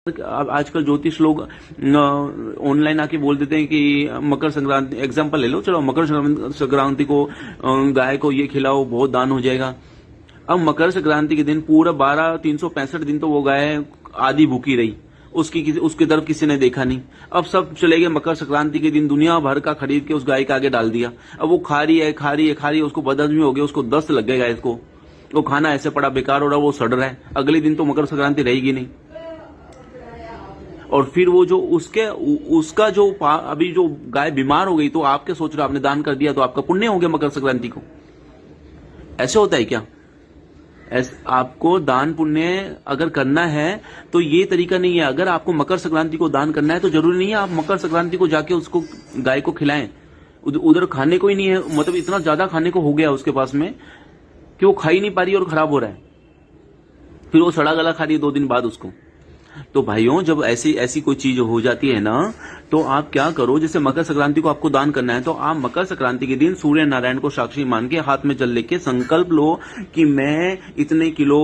अब आजकल ज्योतिष लोग ऑनलाइन आके बोल देते हैं कि मकर संक्रांति एग्जांपल ले लो, चलो मकर संक्रांति को गाय को ये खिलाओ, बहुत दान हो जाएगा। अब मकर संक्रांति के दिन पूरा 365 दिन तो वो गाय आधी भूखी रही, उसकी तरफ किसी ने देखा नहीं। अब सब चले गए मकर संक्रांति के दिन दुनिया भर का खरीद के उस गाय के आगे डाल दिया। अब वो खा रही है, उसको बदहजमी हो गया, उसको दस्त लग गए गाय को, वो खाना ऐसे पड़ा बेकार हो रहा, वो सड़ रहा है। अगले दिन तो मकर संक्रांति रहेगी नहीं। और फिर वो जो उसका जो अभी जो गाय बीमार हो गई, तो आप क्या सोच रहे हो, आपने दान कर दिया तो आपका पुण्य हो गया मकर संक्रांति को? ऐसे होता है क्या? आपको दान पुण्य अगर करना है तो ये तरीका नहीं है। अगर आपको मकर संक्रांति को दान करना है तो जरूरी नहीं है आप मकर संक्रांति को जाके उसको गाय को खिलाएं। उधर खाने को ही नहीं है, मतलब इतना ज्यादा खाने को हो गया उसके पास में कि वो खा ही नहीं पा रही और खराब हो रहा है, फिर वो सड़ा गला खा रही है 2 दिन बाद उसको। तो भाइयों, जब ऐसी कोई चीज हो जाती है ना, तो आप क्या करो, जैसे मकर संक्रांति को आपको दान करना है तो आप मकर संक्रांति के दिन सूर्य नारायण को साक्षी मान के हाथ में जल लेके संकल्प लो कि मैं इतने किलो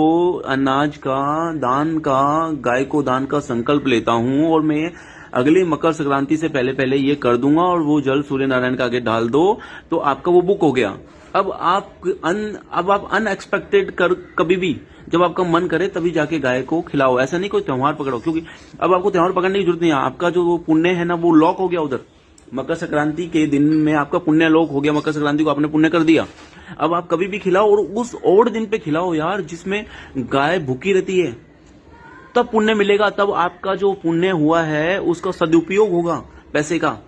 अनाज का दान का, गाय को दान का संकल्प लेता हूं और मैं अगली मकर संक्रांति से पहले ये कर दूंगा, और वो जल सूर्य नारायण के आगे डाल दो तो आपका वो बुक हो गया। अब आप अनएक्सपेक्टेड कभी भी जब आपका मन करे तभी जाके गाय को खिलाओ। ऐसा नहीं कोई त्योहार पकड़ो, क्योंकि अब आपको त्योहार पकड़ने की जरूरत नहीं है। आपका जो वो पुण्य है ना, वो लॉक हो गया उधर। मकर संक्रांति के दिन में आपका पुण्य लॉक हो गया, मकर संक्रांति को आपने पुण्य कर दिया। अब आप कभी भी खिलाओ, और उस और दिन पे खिलाओ यार जिसमें गाय भूखी रहती है, तब पुण्य मिलेगा। तब आपका जो पुण्य हुआ है उसका सदुपयोग होगा पैसे का।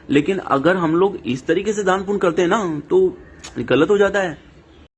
लेकिन अगर हम लोग इस तरीके से दान पुण्य करते हैं ना, तो गलत हो जाता है।